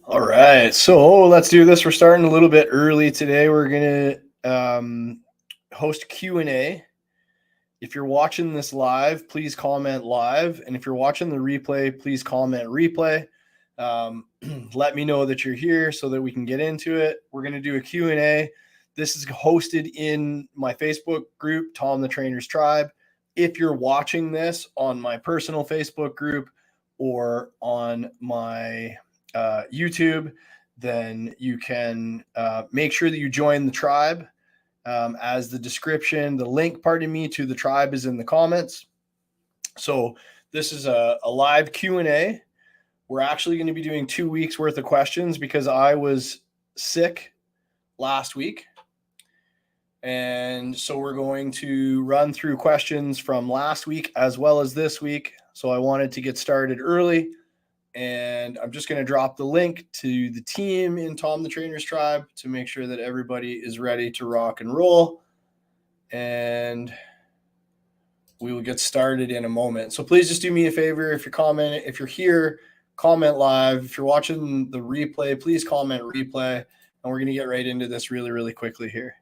All right, so let's do this. We're starting a little bit early today. We're gonna host Q&A. If you're watching this live, please comment live, and if you're watching the replay, please comment replay. Let me know that you're here so that we can get into it. We're gonna do a Q&A. This is hosted in my Facebook group, Tom the Trainer's Tribe. If you're watching this on my personal Facebook group or on my YouTube, then you can make sure that you join the tribe. As the description, the link, pardon me, to the tribe is in the comments. So this is a live Q&A. We're actually going to be doing 2 weeks worth of questions because I was sick last week. And so we're going to run through questions from last week as well as this week. So I wanted to get started early. And I'm just going to drop the link to the team in Tom the Trainer's Tribe to make sure that everybody is ready to rock and roll. And we will get started in a moment. So please just do me a favor. If you're here, comment live. If you're watching the replay, please comment replay. And we're going to get right into this really, really quickly here.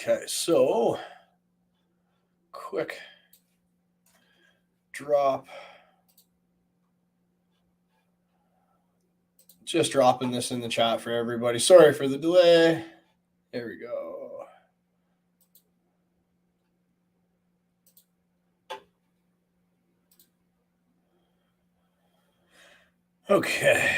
Okay, so quick drop. Just dropping this in the chat for everybody. Sorry for the delay. There we go. Okay.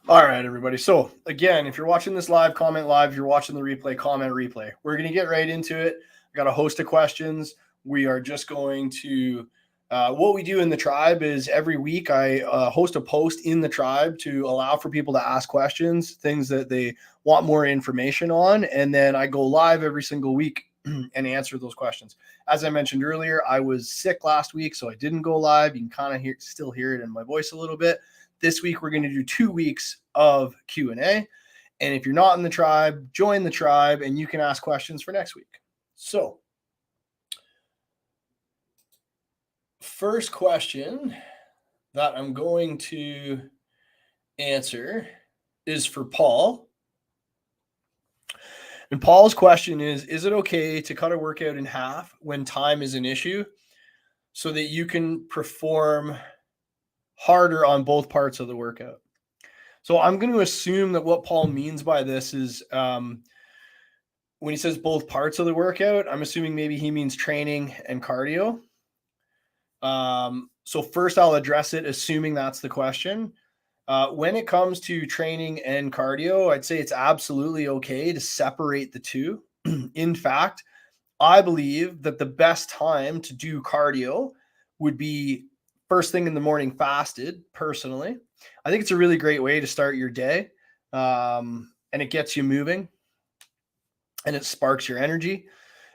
All right, everybody. So again, if you're watching this live, comment live. If you're watching the replay, comment replay. We're going to get right into it. I got a host of questions. We are just going to, what we do in the tribe is every week I host a post in the tribe to allow for people to ask questions, things that they want more information on. And then I go live every single week and answer those questions. As I mentioned earlier, I was sick last week, so I didn't go live. You can kind of still hear it in my voice a little bit. This week, we're going to do 2 weeks of Q&A. And if you're not in the tribe, join the tribe and you can ask questions for next week. So, first question that I'm going to answer is for Paul. And Paul's question is it okay to cut a workout in half when time is an issue so that you can perform harder on both parts of the workout? So I'm going to assume that what Paul means by this is when he says both parts of the workout, I'm assuming maybe he means training and cardio. So first I'll address it, assuming that's the question. When it comes to training and cardio, I'd say it's absolutely okay to separate the two. In fact, I believe that the best time to do cardio would be first thing in the morning fasted, personally. I think it's a really great way to start your day. And it gets you moving and it sparks your energy.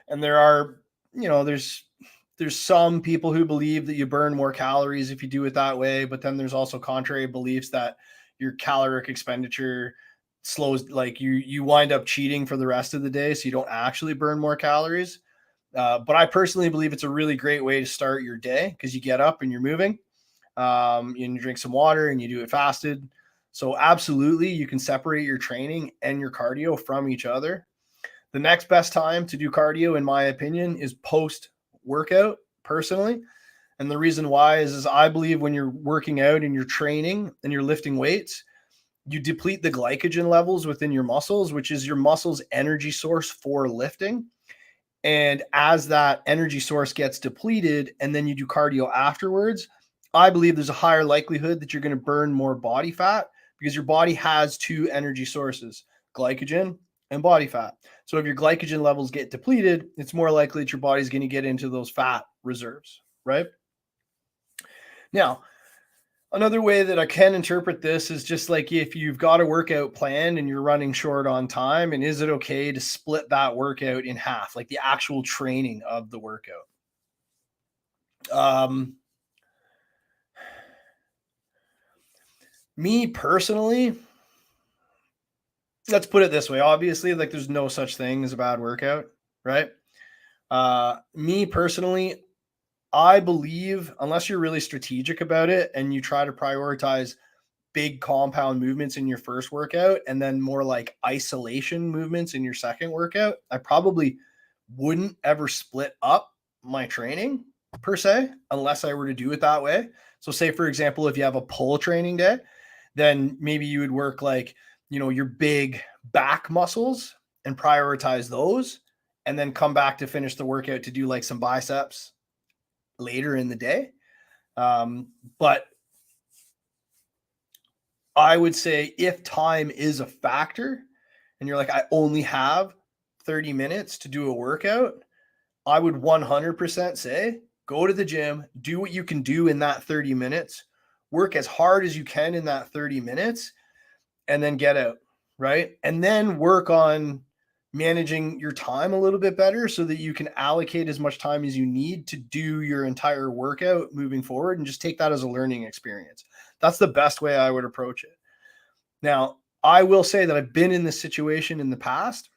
And there are, there's some people who believe that you burn more calories if you do it that way, but then there's also contrary beliefs that your caloric expenditure slows, like you wind up cheating for the rest of the day, so you don't actually burn more calories. But I personally believe it's a really great way to start your day because you get up and you're moving, and you drink some water and you do it fasted. So absolutely, you can separate your training and your cardio from each other. The next best time to do cardio, in my opinion, is post workout, personally. And the reason why is I believe when you're working out and you're training and you're lifting weights, you deplete the glycogen levels within your muscles, which is your muscle's energy source for lifting. And as that energy source gets depleted and then you do cardio afterwards, I believe there's a higher likelihood that you're going to burn more body fat because your body has two energy sources, glycogen and body fat. So if your glycogen levels get depleted, it's more likely that your body's going to get into those fat reserves, right? Now, another way that I can interpret this is just like if you've got a workout planned and you're running short on time, and is it okay to split that workout in half, like the actual training of the workout? Me personally, let's put it this way. Obviously, like there's no such thing as a bad workout, right? Me personally, I believe unless you're really strategic about it and you try to prioritize big compound movements in your first workout and then more like isolation movements in your second workout, I probably wouldn't ever split up my training per se unless I were to do it that way. So say for example, if you have a pull training day, then maybe you would work like, your big back muscles and prioritize those and then come back to finish the workout to do like some biceps later in the day. But I would say if time is a factor and you're like, I only have 30 minutes to do a workout, I would 100% say go to the gym, do what you can do in that 30 minutes, work as hard as you can in that 30 minutes, and then get out, right? And then work on managing your time a little bit better so that you can allocate as much time as you need to do your entire workout moving forward and just take that as a learning experience. That's the best way I would approach it. Now, I will say that I've been in this situation in the past,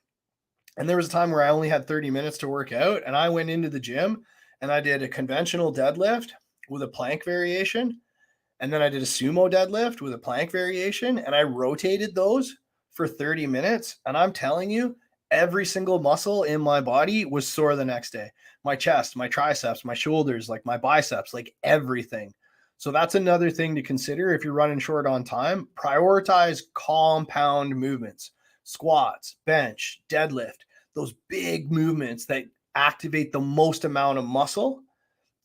and there was a time where I only had 30 minutes to work out, and I went into the gym and I did a conventional deadlift with a plank variation, and then I did a sumo deadlift with a plank variation, and I rotated those for 30 minutes. And I'm telling you, every single muscle in my body was sore the next day. My chest, my triceps, my shoulders, like my biceps, like everything. So that's another thing to consider if you're running short on time. Prioritize compound movements, squats, bench, deadlift, those big movements that activate the most amount of muscle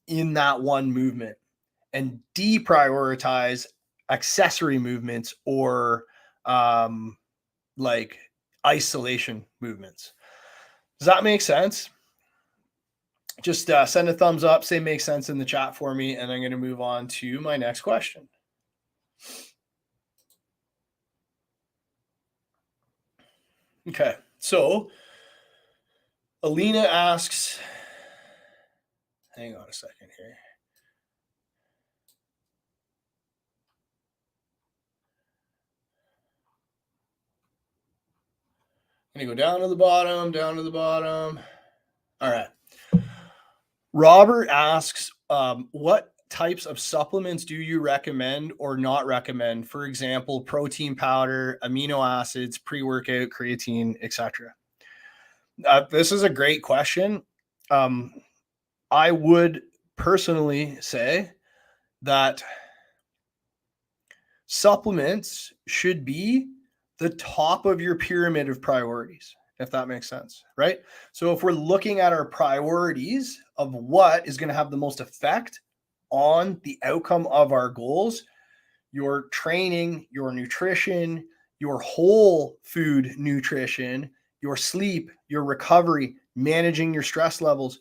in that one movement, and deprioritize accessory movements or like isolation movements. Does that make sense? Just send a thumbs up, say makes sense in the chat for me, and I'm going to move on to my next question. Okay, so Alina asks, hang on a second here. I'm going to go down to the bottom. All right. Robert asks, what types of supplements do you recommend or not recommend? For example, protein powder, amino acids, pre-workout, creatine, etc. This is a great question. I would personally say that supplements should be the top of your pyramid of priorities, if that makes sense, right? So if we're looking at our priorities of what is going to have the most effect on the outcome of our goals, your training, your nutrition, your whole food nutrition, your sleep, your recovery, managing your stress levels,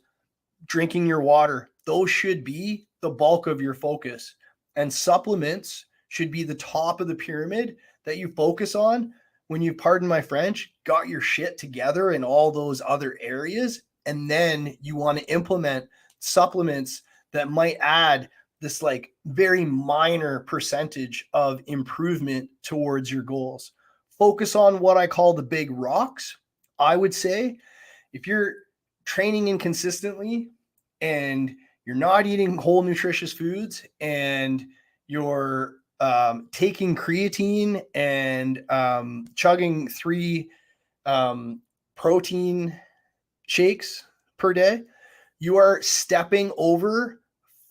drinking your water, those should be the bulk of your focus. And supplements should be the top of the pyramid that you focus on when you, pardon my French, got your shit together in all those other areas. And then you want to implement supplements that might add this like very minor percentage of improvement towards your goals. Focus on what I call the big rocks. I would say if you're training inconsistently and you're not eating whole nutritious foods and you're taking creatine and chugging 3 protein shakes per day, you are stepping over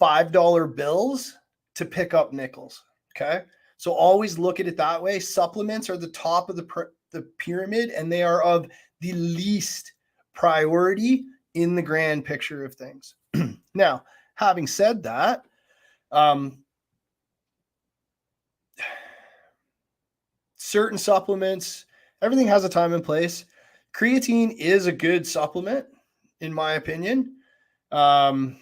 $5 bills to pick up nickels. Okay. So always look at it that way. Supplements are the top of the pyramid, and they are of the least priority in the grand picture of things. Now, having said that, certain supplements, everything has a time and place. Creatine is a good supplement, in my opinion. Creatine's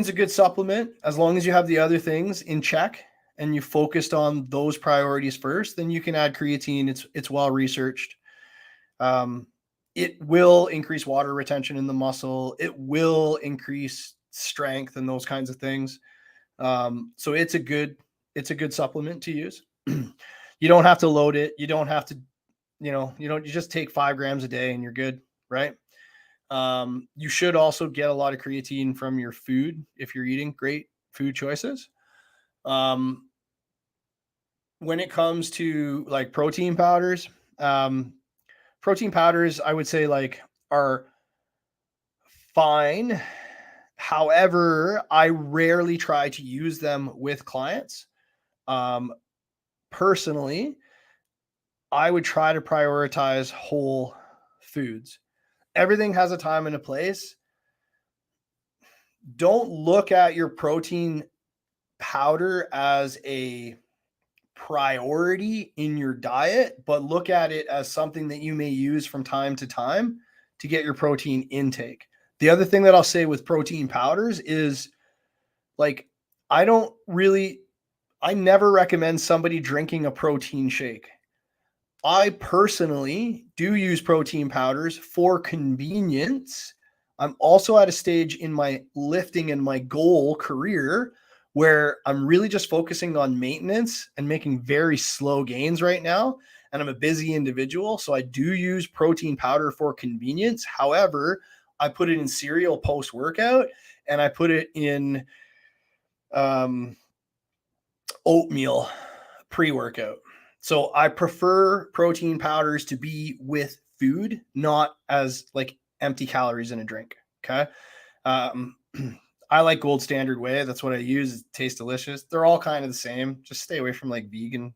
a good supplement as long as you have the other things in check and you focused on those priorities first. Then you can add creatine. It's well researched. It will increase water retention in the muscle. It will increase strength and those kinds of things. So it's a good it's a good supplement to use. You don't have to load it. You don't have to, you just take 5 grams a day and you're good, right? You should also get a lot of creatine from your food if you're eating great food choices. When it comes to like protein powders, I would say like are fine. However, I rarely try to use them with clients. Personally, I would try to prioritize whole foods. Everything has a time and a place. Don't look at your protein powder as a priority in your diet, but look at it as something that you may use from time to time to get your protein intake. The other thing that I'll say with protein powders is like, I never recommend somebody drinking a protein shake. I personally do use protein powders for convenience. I'm also at a stage in my lifting and my goal career where I'm really just focusing on maintenance and making very slow gains right now. And I'm a busy individual, so I do use protein powder for convenience. However, I put it in cereal post-workout and I put it in oatmeal pre-workout. So I prefer protein powders to be with food, not as like empty calories in a drink. Okay. I like Gold Standard Whey. That's what I use. It tastes delicious. They're all kind of the same. Just stay away from like vegan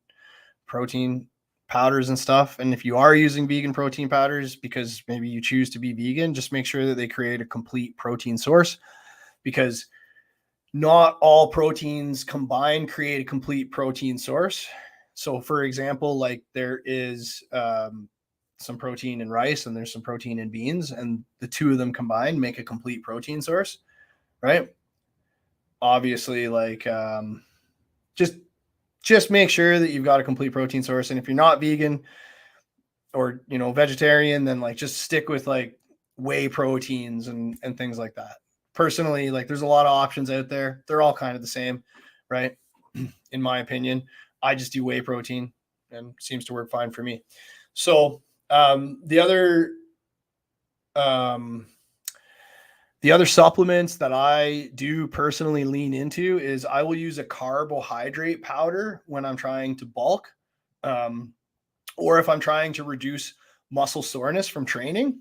protein powders and stuff. And if you are using vegan protein powders because maybe you choose to be vegan, just make sure that they create a complete protein source, because not all proteins combined create a complete protein source. So for example, like there is some protein in rice and there's some protein in beans, and the two of them combined make a complete protein source, right? Obviously, like just make sure that you've got a complete protein source. And if you're not vegan or vegetarian, then like just stick with like whey proteins and things like that. Personally, like there's a lot of options out there. They're all kind of the same, right? In my opinion, I just do whey protein and seems to work fine for me. So the other supplements that I do personally lean into is I will use a carbohydrate powder when I'm trying to bulk, or if I'm trying to reduce muscle soreness from training.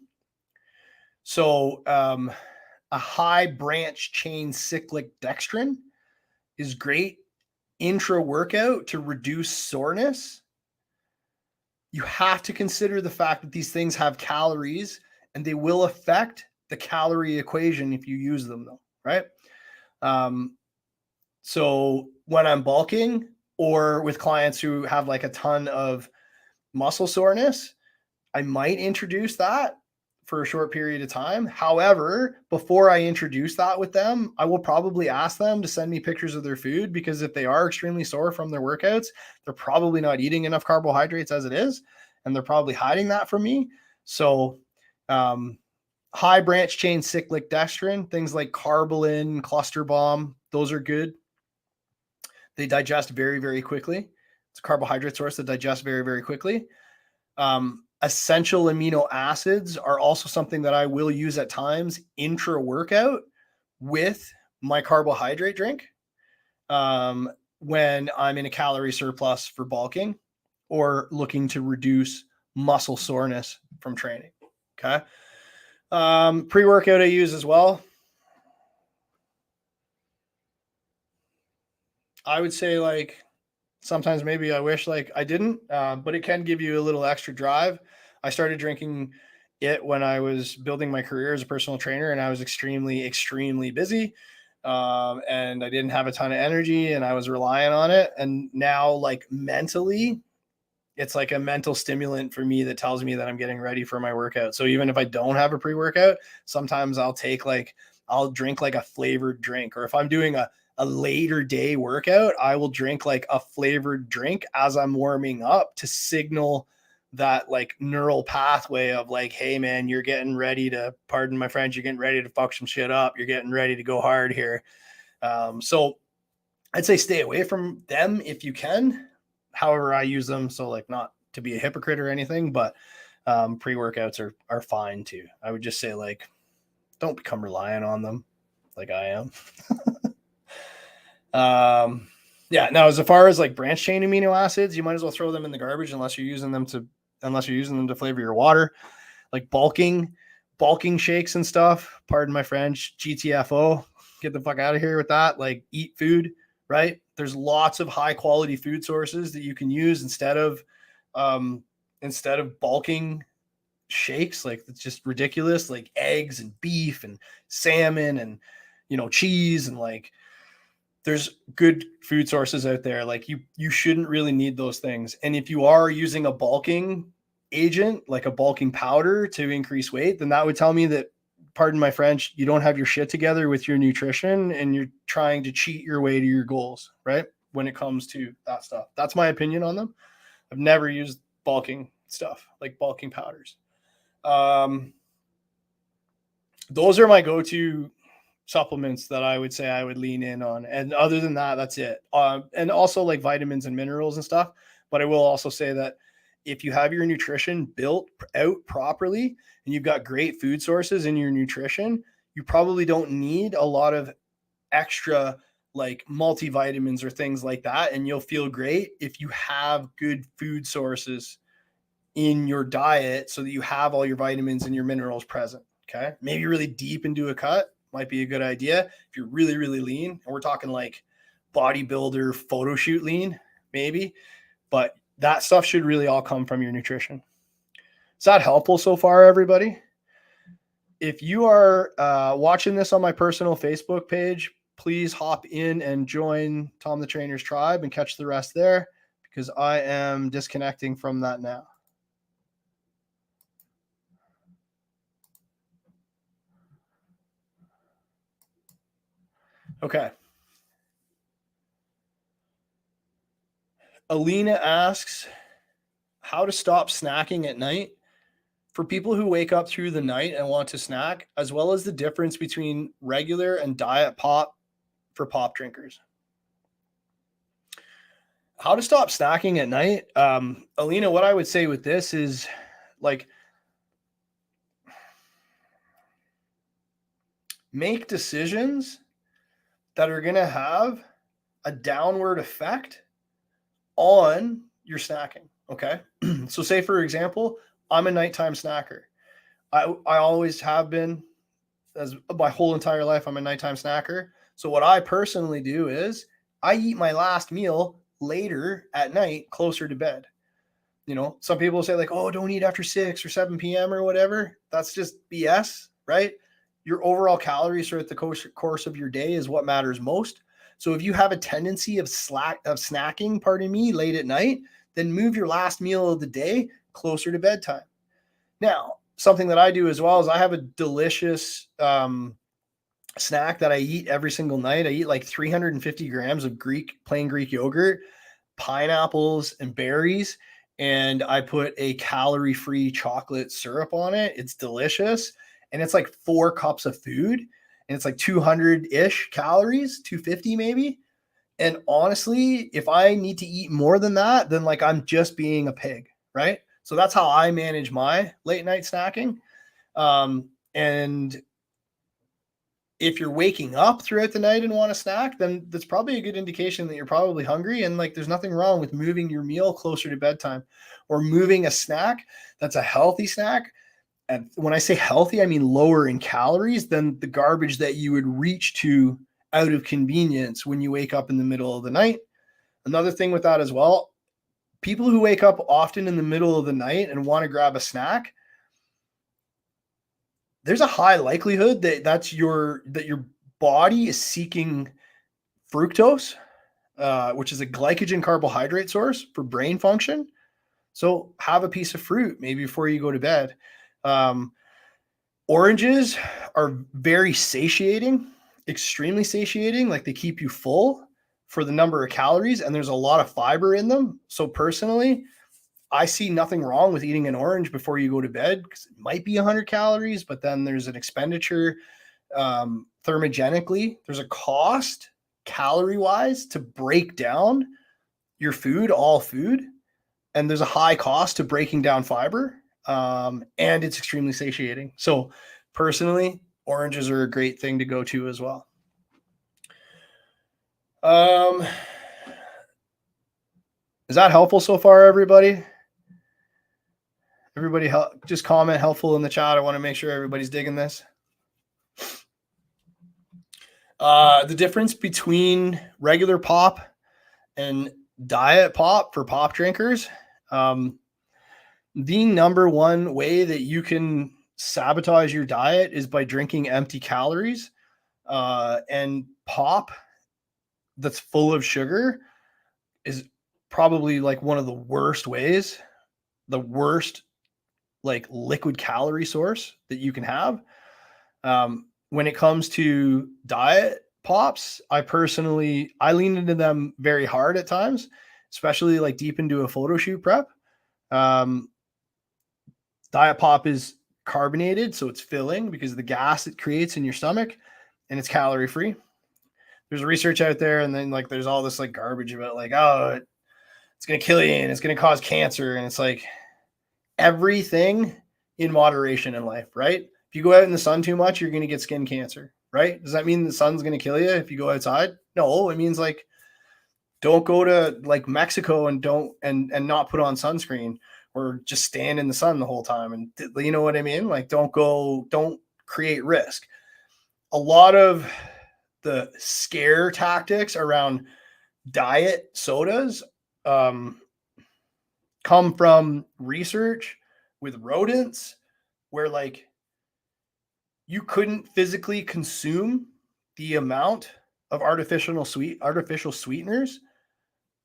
So a high branch chain cyclic dextrin is great intra workout to reduce soreness. You have to consider the fact that these things have calories and they will affect the calorie equation if you use them though, right? So when I'm bulking or with clients who have like a ton of muscle soreness, I might introduce that for a short period of time. However, before I introduce that with them, I will probably ask them to send me pictures of their food, because if they are extremely sore from their workouts, they're probably not eating enough carbohydrates as it is, and they're probably hiding that from me. So high branch chain cyclic dextrin, things like Carbolin, Cluster Bomb, those are good. They digest very, very quickly. It's a carbohydrate source that digests very, very quickly. Essential amino acids are also something that I will use at times intra workout with my carbohydrate drink when I'm in a calorie surplus for bulking or looking to reduce muscle soreness from training. Okay. Pre-workout I use as well. I would say like sometimes maybe I wish like I didn't, but it can give you a little extra drive. I started drinking it when I was building my career as a personal trainer, and I was extremely, extremely busy. And I didn't have a ton of energy and I was relying on it. And now like mentally, it's like a mental stimulant for me that tells me that I'm getting ready for my workout. So even if I don't have a pre-workout, sometimes I'll drink like a flavored drink, or if I'm doing a later day workout, I will drink like a flavored drink as I'm warming up to signal that like neural pathway of like, hey man, you're getting ready to, pardon my French, you're getting ready to fuck some shit up. You're getting ready to go hard here. So I'd say stay away from them if you can. However, I use them, so like not to be a hypocrite or anything, but pre-workouts are fine too. I would just say like don't become reliant on them like I am. Yeah, now as far as like branch chain amino acids, you might as well throw them in the garbage unless you're using them to flavor your water. Like bulking shakes and stuff. Pardon my French, GTFO. Get the fuck out of here with that. Like eat food, right? There's lots of high quality food sources that you can use instead of bulking shakes. Like it's just ridiculous. Like eggs and beef and salmon and cheese and like there's good food sources out there. Like you shouldn't really need those things. And if you are using a bulking agent, like a bulking powder to increase weight, then that would tell me that, pardon my French, you don't have your shit together with your nutrition and you're trying to cheat your way to your goals, right? When it comes to that stuff. That's my opinion on them. I've never used bulking stuff, like bulking powders. Those are my go-to supplements that I would say I would lean in on. And other than that, that's it. And also like vitamins and minerals and stuff. But I will also say that if you have your nutrition built out properly and you've got great food sources in your nutrition, you probably don't need a lot of extra like multivitamins or things like that. And you'll feel great if you have good food sources in your diet so that you have all your vitamins and your minerals present. Okay. Maybe really deep into a cut might be a good idea. If you're really, really lean, and we're talking like bodybuilder photo shoot lean, maybe, but that stuff should really all come from your nutrition. Is that helpful so far, everybody? If you are watching this on my personal Facebook page, please hop in and join Tom the Trainer's tribe and catch the rest there because I am disconnecting from that now. Okay. Alina asks how to stop snacking at night for people who wake up through the night and want to snack, as well as the difference between regular and diet pop for pop drinkers. How to stop snacking at night. Alina, what I would say with this is like, make decisions that are going to have a downward effect on your snacking. Okay. So say for example, I'm a nighttime snacker. I always have been, as my whole entire life, I'm a nighttime snacker. So what I personally do is I eat my last meal later at night, closer to bed. Some people say like, oh, don't eat after 6 or 7 p.m. or whatever. That's just BS, right? Your overall calories throughout the course of your day is what matters most. So if you have a tendency of snacking, pardon me, late at night, then move your last meal of the day closer to bedtime. Now, something that I do as well is I have a delicious snack that I eat every single night. I eat like 350 grams of plain Greek yogurt, pineapples, and berries. And I put a calorie-free chocolate syrup on it. It's delicious. And it's like 4 cups of food. And it's like 200-ish calories, 250 maybe. And honestly, if I need to eat more than that, then like I'm just being a pig, right? So that's how I manage my late night snacking. And if you're waking up throughout the night and want to snack, then that's probably a good indication that you're probably hungry. And like, there's nothing wrong with moving your meal closer to bedtime or moving a snack that's a healthy snack. And when I say healthy, I mean lower in calories than the garbage that you would reach to out of convenience when you wake up in the middle of the night. Another thing with that as well, people who wake up often in the middle of the night and want to grab a snack, there's a high likelihood that your body is seeking fructose, which is a glycogen carbohydrate source for brain function. So have a piece of fruit maybe before you go to bed. Oranges are very satiating, extremely satiating. Like they keep you full for the number of calories, and there's a lot of fiber in them. So personally, I see nothing wrong with eating an orange before you go to bed because it might be 100 calories, but then there's an expenditure thermogenically. There's a cost calorie wise to break down your food, all food. And there's a high cost to breaking down fiber. And it's extremely satiating. So personally, oranges are a great thing to go to as well. Is that helpful so far, everybody? Everybody just comment helpful in the chat. I want to make sure everybody's digging this. The difference between regular pop and diet pop for pop drinkers, the number one way that you can sabotage your diet is by drinking empty calories. And pop that's full of sugar is probably like one of the worst ways, the worst like liquid calorie source that you can have. When it comes to diet pops, I lean into them very hard at times, especially like deep into a photo shoot prep. Diet pop is carbonated, so it's filling because of the gas it creates in your stomach, and it's calorie free. There's research out there, and then like there's all this like garbage about like, oh, it's going to kill you and it's going to cause cancer. And it's like everything in moderation in life, right? If you go out in the sun too much, you're going to get skin cancer, right? Does that mean the sun's going to kill you if you go outside? No, it means like, don't go to like Mexico and not put on sunscreen, or just stand in the sun the whole time. And you know what I mean? Like, don't create risk. A lot of the scare tactics around diet sodas come from research with rodents where like you couldn't physically consume the amount of artificial sweeteners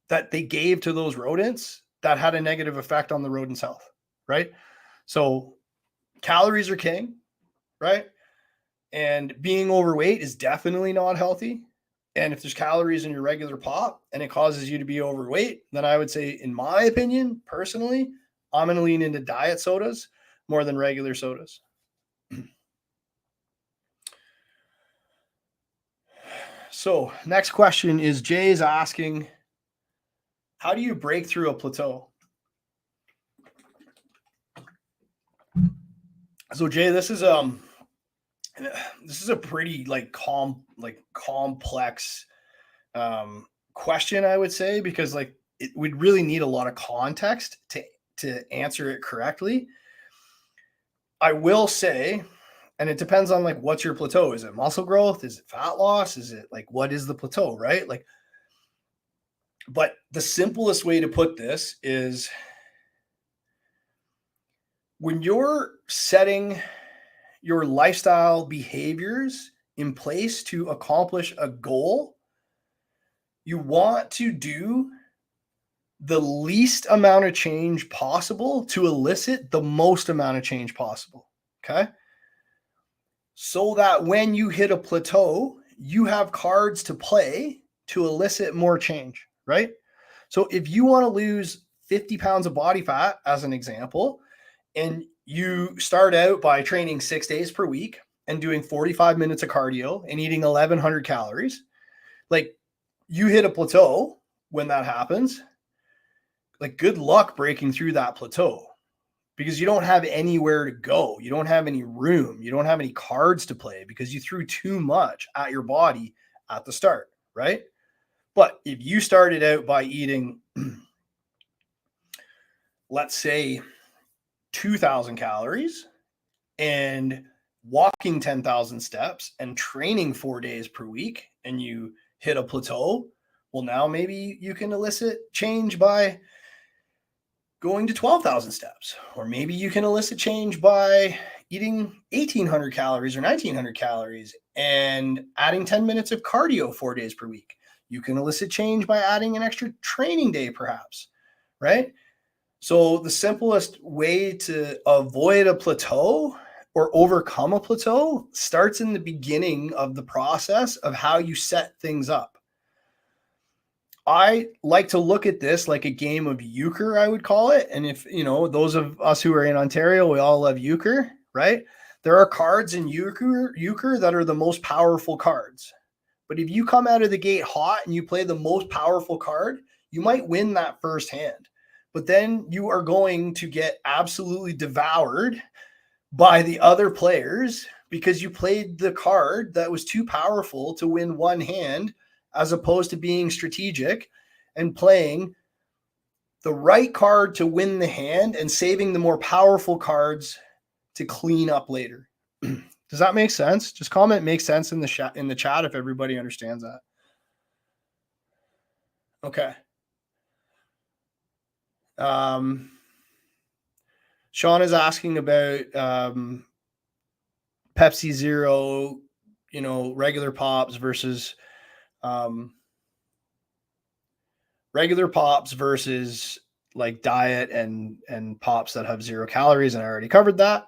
that they gave to those rodents that had a negative effect on the rodent's health, right? So calories are king, right? And being overweight is definitely not healthy. And if there's calories in your regular pop and it causes you to be overweight, then I would say, in my opinion, personally, I'm going to lean into diet sodas more than regular sodas. So next question is Jay's asking, how do you break through a plateau? So Jay, this is a pretty complex question, I would say, because like we'd really need a lot of context to answer it correctly. I will say, and it depends on like what's your plateau. Is it muscle growth? Is it fat loss? Is it like, what is the plateau, right? Like, but the simplest way to put this is when you're setting your lifestyle behaviors in place to accomplish a goal, you want to do the least amount of change possible to elicit the most amount of change possible. Okay. So that when you hit a plateau, you have cards to play to elicit more change, right? So if you want to lose 50 pounds of body fat, as an example, and you start out by training 6 days per week and doing 45 minutes of cardio and eating 1,100 calories, like you hit a plateau when that happens. Like, good luck breaking through that plateau because you don't have anywhere to go. You don't have any room. You don't have any cards to play because you threw too much at your body at the start, right? But if you started out by eating, let's say, 2,000 calories and walking 10,000 steps and training 4 days per week, and you hit a plateau, well, now maybe you can elicit change by going to 12,000 steps, or maybe you can elicit change by eating 1,800 calories or 1,900 calories and adding 10 minutes of cardio 4 days per week. You can elicit change by adding an extra training day, perhaps, right? So the simplest way to avoid a plateau or overcome a plateau starts in the beginning of the process of how you set things up. I like to look at this like a game of euchre, I would call it. And if, you know, those of us who are in Ontario, we all love euchre, right? There are cards in euchre that are the most powerful cards. But if you come out of the gate hot and you play the most powerful card, you might win that first hand. But then you are going to get absolutely devoured by the other players because you played the card that was too powerful to win one hand, as opposed to being strategic and playing the right card to win the hand and saving the more powerful cards to clean up later. Does that make sense? Just comment makes sense in the chat if everybody understands that. Okay. Sean is asking about Pepsi Zero, regular pops versus like diet and pops that have 0 calories, and I already covered that.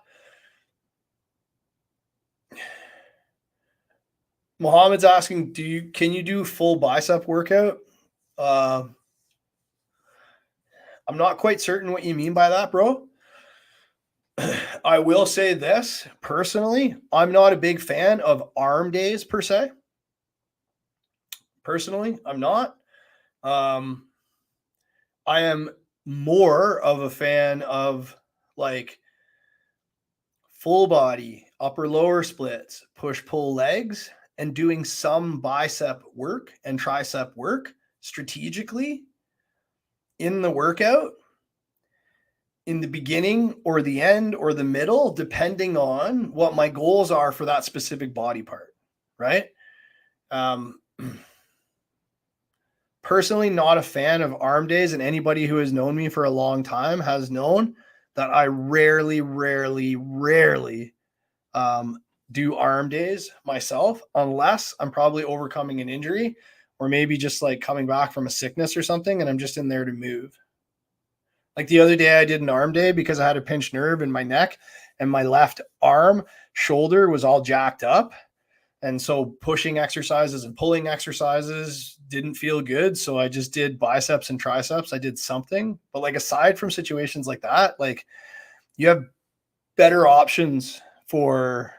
Mohammed's asking, can you do full bicep workout? I'm not quite certain what you mean by that, bro. I will say this personally, I'm not a big fan of arm days per se. Personally, I'm not. I am more of a fan of like full body, upper lower splits, push pull legs, and doing some bicep work and tricep work strategically in the workout, in the beginning or the end or the middle, depending on what my goals are for that specific body part, right? Personally, not a fan of arm days, and anybody who has known me for a long time has known that I rarely do arm days myself, unless I'm probably overcoming an injury or maybe just like coming back from a sickness or something, and I'm just in there to move. Like the other day I did an arm day because I had a pinched nerve in my neck and my left arm shoulder was all jacked up. And so pushing exercises and pulling exercises didn't feel good. So I just did biceps and triceps. I did something, but like aside from situations like that, like you have better options for,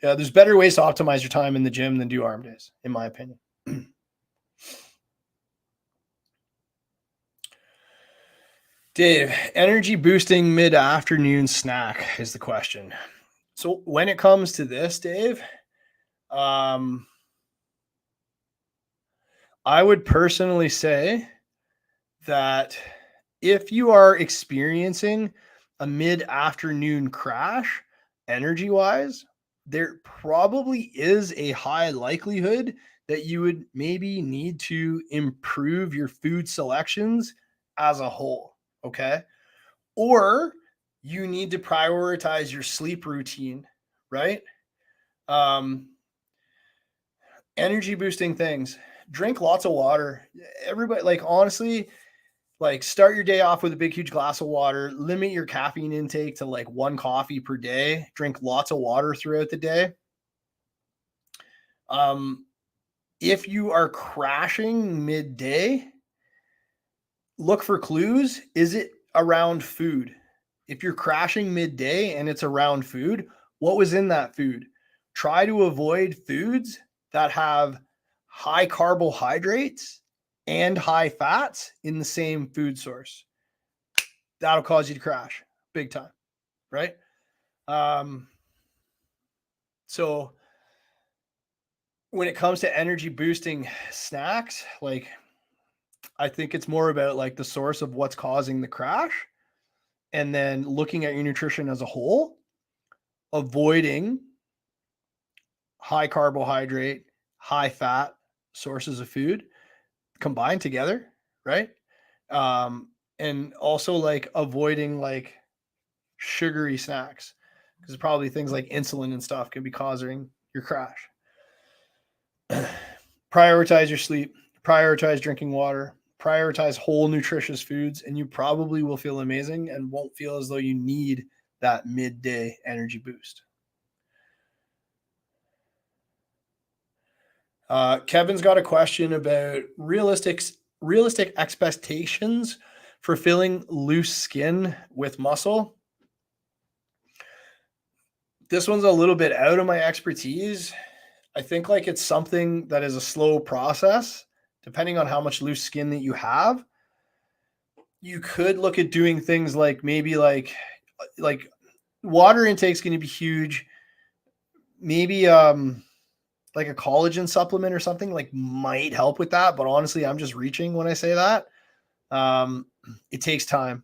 there's better ways to optimize your time in the gym than do arm days, in my opinion. Dave, energy boosting mid-afternoon snack is the question. So when it comes to this, Dave, I would personally say that if you are experiencing a mid-afternoon crash, energy-wise, there probably is a high likelihood that you would maybe need to improve your food selections as a whole. Okay. Or you need to prioritize your sleep routine, right? Energy boosting things. Drink lots of water. Everybody, like, honestly, like, start your day off with a big, huge glass of water. Limit your caffeine intake to like 1 coffee per day. Drink lots of water throughout the day. If you are crashing midday, look for clues. Is it around food? If you're crashing midday and it's around food, what was in that food? Try to avoid foods that have high carbohydrates and high fats in the same food source. That'll cause you to crash big time, right? So when it comes to energy boosting snacks, like, I think it's more about like the source of what's causing the crash, and then looking at your nutrition as a whole, avoiding high carbohydrate, high fat sources of food combined together, right? And also like avoiding like sugary snacks, because probably things like insulin and stuff can be causing your crash. Prioritize your sleep, prioritize drinking water, prioritize whole nutritious foods, and you probably will feel amazing and won't feel as though you need that midday energy boost. Kevin's got a question about realistic expectations for filling loose skin with muscle. This one's a little bit out of my expertise. I think like it's something that is a slow process, depending on how much loose skin that you have. You could look at doing things like maybe like water intake is going to be huge. Maybe like a collagen supplement or something like might help with that, but honestly, I'm just reaching when I say that. It takes time,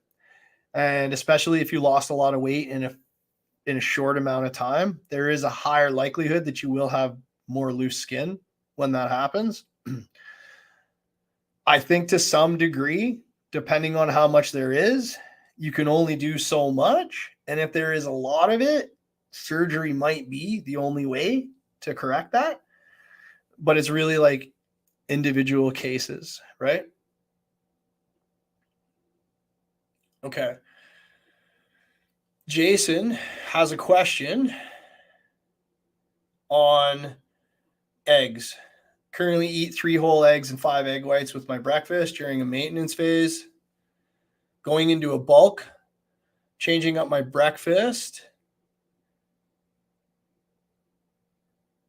and especially if you lost a lot of weight in a short amount of time, there is a higher likelihood that you will have more loose skin when that happens. I think to some degree, depending on how much there is, you can only do so much. And if there is a lot of it, surgery might be the only way to correct that. But it's really like individual cases, right? Okay. Jason has a question on eggs. Currently eat 3 whole eggs and 5 egg whites with my breakfast during a maintenance phase. Going into a bulk, changing up my breakfast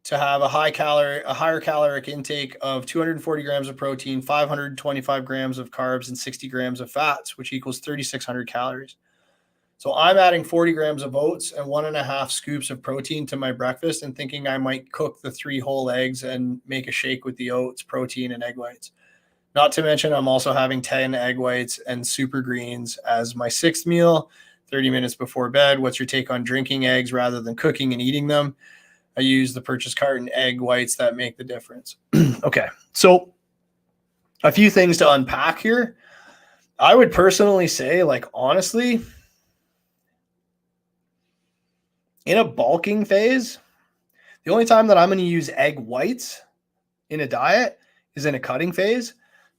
to have a higher caloric intake of 240 grams of protein, 525 grams of carbs, and 60 grams of fats, which equals 3,600 calories. So I'm adding 40 grams of oats and 1.5 scoops of protein to my breakfast and thinking I might cook the 3 whole eggs and make a shake with the oats, protein, and egg whites. Not to mention, I'm also having 10 egg whites and super greens as my 6th meal, 30 minutes before bed. What's your take on drinking eggs rather than cooking and eating them? I use the purchase carton egg whites that make the difference. Okay, so a few things to unpack here. I would personally say, like, honestly, in a bulking phase, the only time that I'm going to use egg whites in a diet is in a cutting phase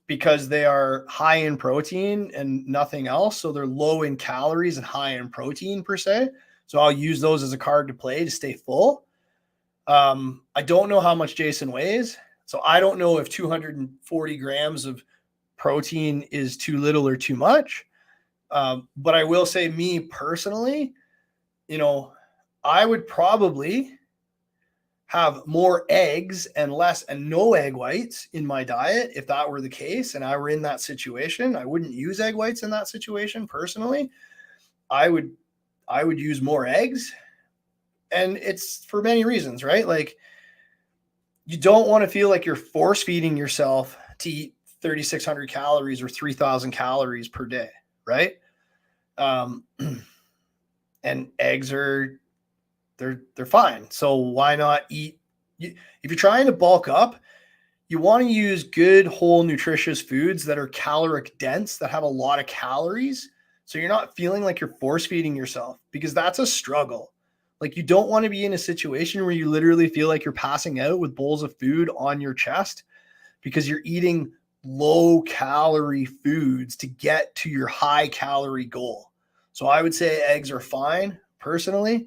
because they are high in protein and nothing else. So they're low in calories and high in protein per se. So I'll use those as a card to play to stay full. I don't know how much Jason weighs. So I don't know if 240 grams of protein is too little or too much. But I will say, me personally, I would probably have more eggs and less and no egg whites in my diet if that were the case and I were in that situation. I wouldn't use egg whites in that situation personally. I would use more eggs, and it's for many reasons, right? Like, you don't want to feel like you're force feeding yourself to eat 3,600 calories or 3,000 calories per day, right? And eggs are they're fine. So why not eat? If you're trying to bulk up, you want to use good, whole, nutritious foods that are caloric dense, that have a lot of calories. So you're not feeling like you're force feeding yourself, because that's a struggle. Like, you don't want to be in a situation where you literally feel like you're passing out with bowls of food on your chest because you're eating low calorie foods to get to your high calorie goal. So I would say eggs are fine personally.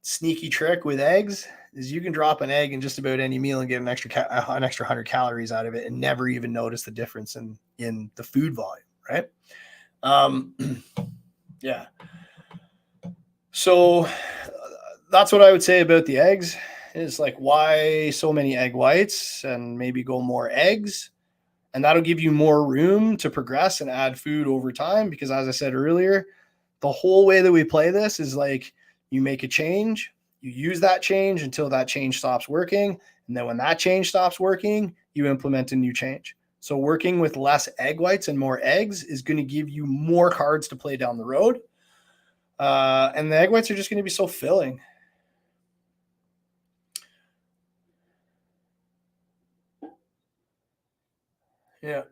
Sneaky trick with eggs is you can drop an egg in just about any meal and get an extra 100 calories out of it and never even notice the difference in the food volume, right? Yeah. So that's what I would say about the eggs. Is like, why so many egg whites, and maybe go more eggs, and that'll give you more room to progress and add food over time. Because as I said earlier, the whole way that we play this is like, you make a change, you use that change until that change stops working. And then when that change stops working, you implement a new change. So working with less egg whites and more eggs is going to give you more cards to play down the road. And the egg whites are just going to be so filling. Yeah.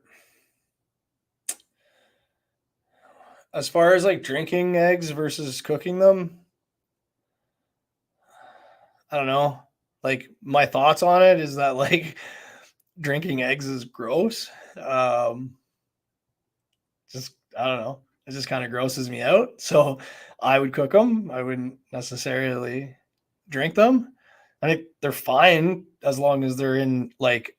As far as like drinking eggs versus cooking them, I don't know. Like, my thoughts on it is that, like, drinking eggs is gross. Just, I don't know. It just kind of grosses me out. So I would cook them. I wouldn't necessarily drink them. I think they're fine as long as they're in like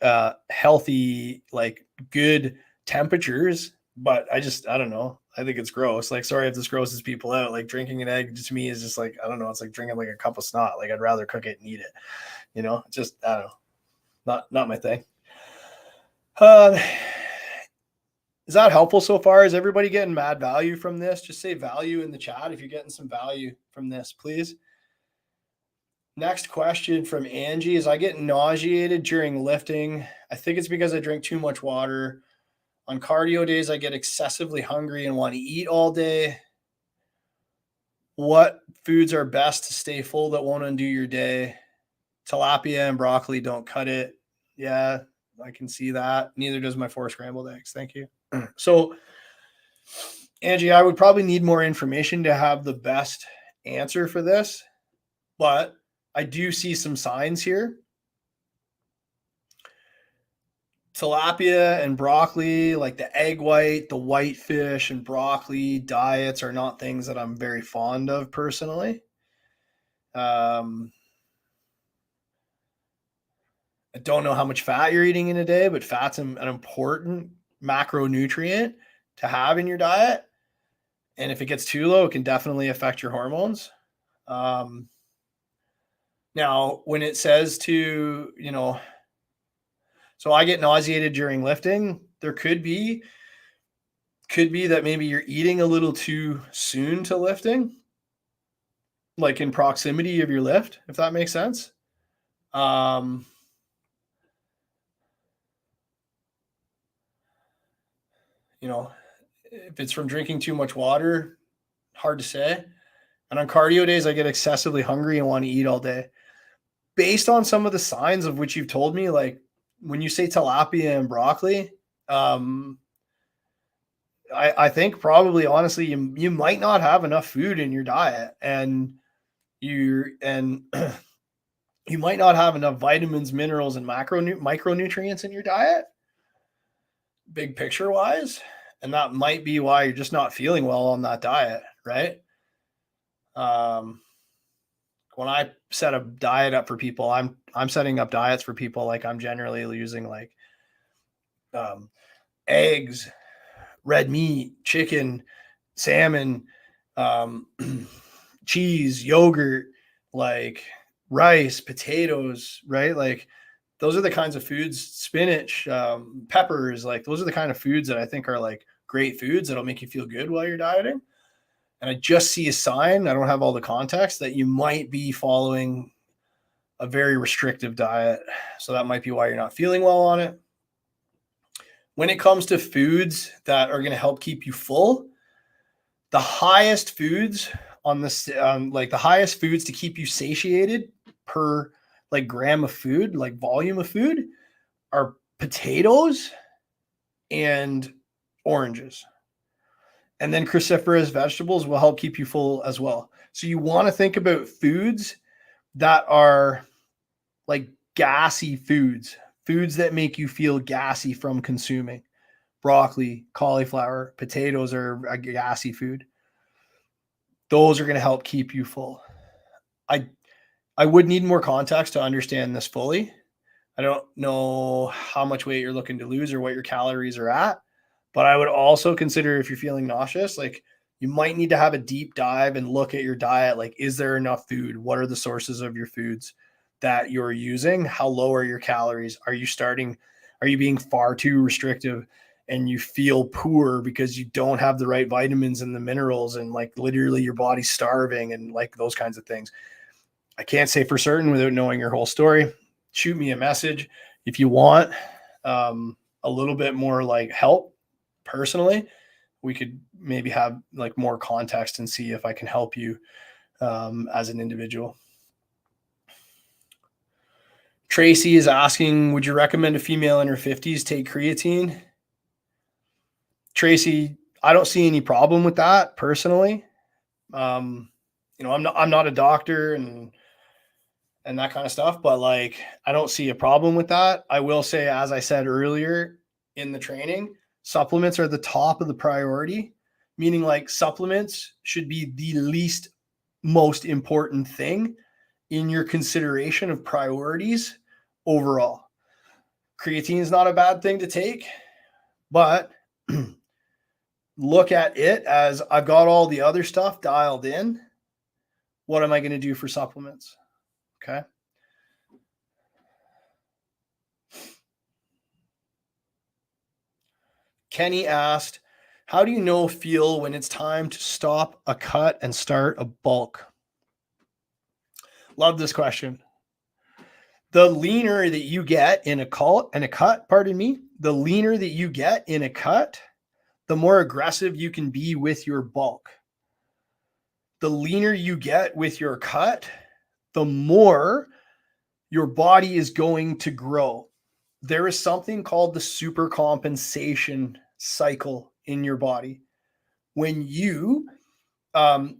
healthy, like good temperatures. But I don't know. I think it's gross. Like, sorry if this grosses people out. Like, drinking an egg to me is just like, I don't know. It's like drinking like a cup of snot. Like, I'd rather cook it and eat it. just, I don't know, not my thing. Is that helpful so far? Is everybody getting mad value from this? Just say value in the chat if you're getting some value from this, please. Next question from Angie is, I get nauseated during lifting. I think it's because I drink too much water. On cardio days, I get excessively hungry and want to eat all day. What foods are best to stay full that won't undo your day? Tilapia and broccoli don't cut it. Yeah, I can see that. Neither does my 4 scrambled eggs. Thank you. So, Angie, I would probably need more information to have the best answer for this, but I do see some signs here. Tilapia and broccoli, like the egg white, the whitefish and broccoli diets are not things that I'm very fond of personally. I don't know how much fat you're eating in a day, but fat's an important macronutrient to have in your diet. And if it gets too low, it can definitely affect your hormones. Now, when it says to, so I get nauseated during lifting, there could be that maybe you're eating a little too soon to lifting, like in proximity of your lift, if that makes sense. If it's from drinking too much water, hard to say. And on cardio days, I get excessively hungry and want to eat all day. Based on some of the signs of which you've told me, like when you say tilapia and broccoli, I think probably honestly you might not have enough food in your diet, and you might not have enough vitamins, minerals, and micronutrients in your diet, big picture wise. And that might be why you're just not feeling well on that diet, right? When I set a diet up for people, I'm setting up diets for people like I'm generally using like eggs, red meat, chicken, salmon, cheese, yogurt, like rice, potatoes, right? Like those are the kinds of foods, spinach, peppers, like those are the kind of foods that I think are like great foods that'll make you feel good while you're dieting. And I just see a sign, I don't have all the context, that you might be following a very restrictive diet. So that might be why you're not feeling well on it. When it comes to foods that are going to help keep you full, the highest foods on this, like the highest foods to keep you satiated per like gram of food, like volume of food, are potatoes and oranges. And then cruciferous vegetables will help keep you full as well. So you want to think about foods that are like gassy foods that make you feel gassy from consuming. Broccoli, cauliflower, potatoes are a gassy food. Those are going to help keep you full. I would need more context to understand this fully. I don't know how much weight you're looking to lose or what your calories are at. But I would also consider, if you're feeling nauseous, like you might need to have a deep dive and look at your diet. Like, is there enough food? What are the sources of your foods that you're using? How low are your calories? Are you being far too restrictive and you feel poor because you don't have the right vitamins and the minerals and like literally your body's starving and like those kinds of things? I can't say for certain without knowing your whole story. Shoot me a message if you want a little bit more like help. Personally, we could maybe have like more context and see if I can help you as an individual. Tracy is asking, would you recommend a female in her 50s take creatine? Tracy, I don't see any problem with that personally. I'm not a doctor and that kind of stuff, but like I don't see a problem with that. I will say, as I said earlier in the training, supplements are the top of the priority, meaning like supplements should be the least most important thing in your consideration of priorities overall. Creatine is not a bad thing to take, but look at it as I've got all the other stuff dialed in. What am I going to do for supplements? Okay. Kenny asked, how do you feel when it's time to stop a cut and start a bulk? Love this question. The leaner that you get in a cut, the leaner that you get in a cut, the more aggressive you can be with your bulk. The leaner you get with your cut, the more your body is going to grow. There is something called the supercompensation cycle in your body. When you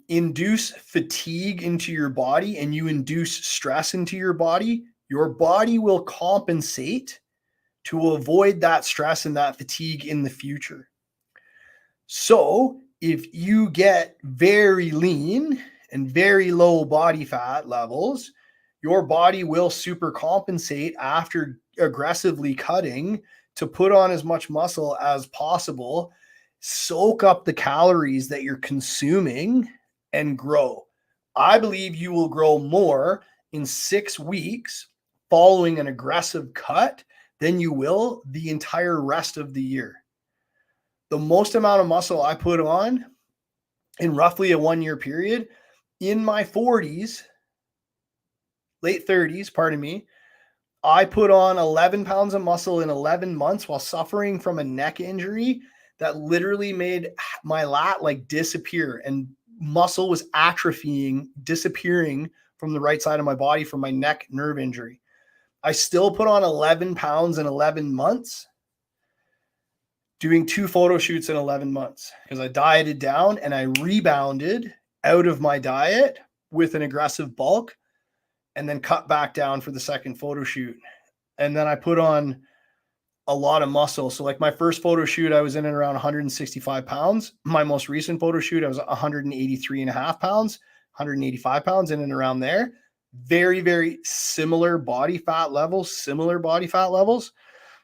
induce fatigue into your body and you induce stress into your body will compensate to avoid that stress and that fatigue in the future. So if you get very lean and very low body fat levels, your body will supercompensate after aggressively cutting to put on as much muscle as possible, soak up the calories that you're consuming, and grow. I believe you will grow more in 6 weeks following an aggressive cut than you will the entire rest of the year. The most amount of muscle I put on in roughly a 1 year period in my 40s, late 30s, pardon me, I put on 11 pounds of muscle in 11 months while suffering from a neck injury that literally made my lat like disappear, and muscle was atrophying, disappearing from the right side of my body from my neck nerve injury. I still put on 11 pounds in 11 months, doing 2 photo shoots in 11 months because I dieted down and I rebounded out of my diet with an aggressive bulk and then cut back down for the second photo shoot. And then I put on a lot of muscle. So like my first photo shoot, I was in and around 165 pounds. My most recent photo shoot, I was 183 and a half pounds, 185 pounds, in and around there. Very, very similar body fat levels.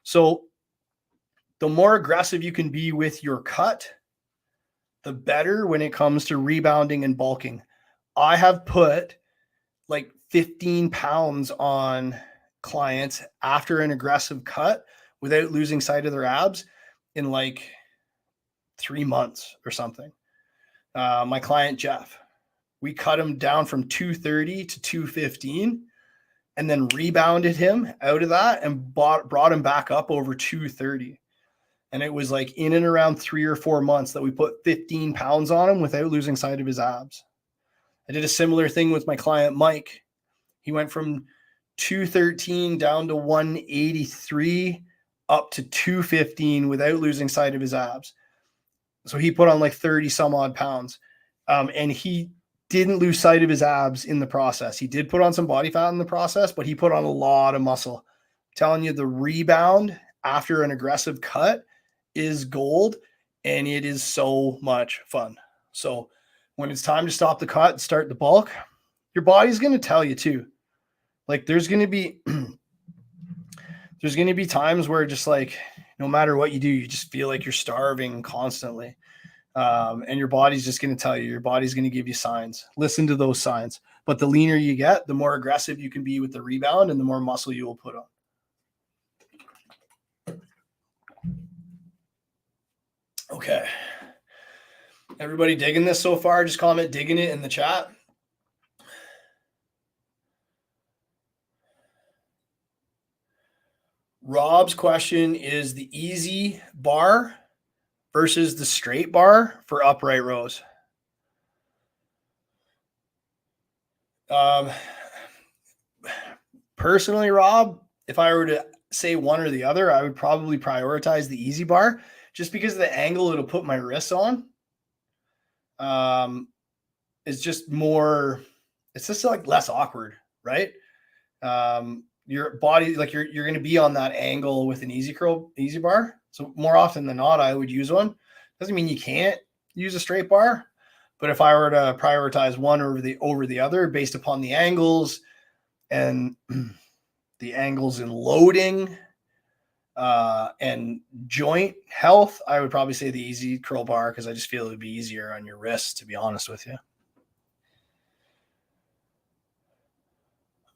So the more aggressive you can be with your cut, the better when it comes to rebounding and bulking. I have put like 15 pounds on clients after an aggressive cut without losing sight of their abs in like 3 months or something. My client, Jeff, we cut him down from 230 to 215 and then rebounded him out of that and brought him back up over 230. And it was like in and around 3 or 4 months that we put 15 pounds on him without losing sight of his abs. I did a similar thing with my client, Mike. He went from 213 down to 183 up to 215 without losing sight of his abs. So he put on like 30 some odd pounds. And he didn't lose sight of his abs in the process. He did put on some body fat in the process, but he put on a lot of muscle. I'm telling you, the rebound after an aggressive cut is gold, and it is so much fun. So when it's time to stop the cut and start the bulk, your body's going to tell you too. Like there's going to be times where just like no matter what you do, you just feel like you're starving constantly. And your body's just going to tell you, your body's going to give you signs. Listen to those signs. But the leaner you get, the more aggressive you can be with the rebound and the more muscle you will put on. Okay. Everybody digging this so far? Just comment digging it in the chat. Rob's question is the easy bar versus the straight bar for upright rows. Personally, Rob, if I were to say one or the other, I would probably prioritize the easy bar just because of the angle it'll put my wrists on. It's just more, it's just like less awkward, right? Your body, like you're going to be on that angle with an easy bar. So more often than not, I would use one. Doesn't mean you can't use a straight bar, but if I were to prioritize one over the other based upon the angles and the angles in loading and joint health, I would probably say the easy curl bar because I just feel it would be easier on your wrists, to be honest with you.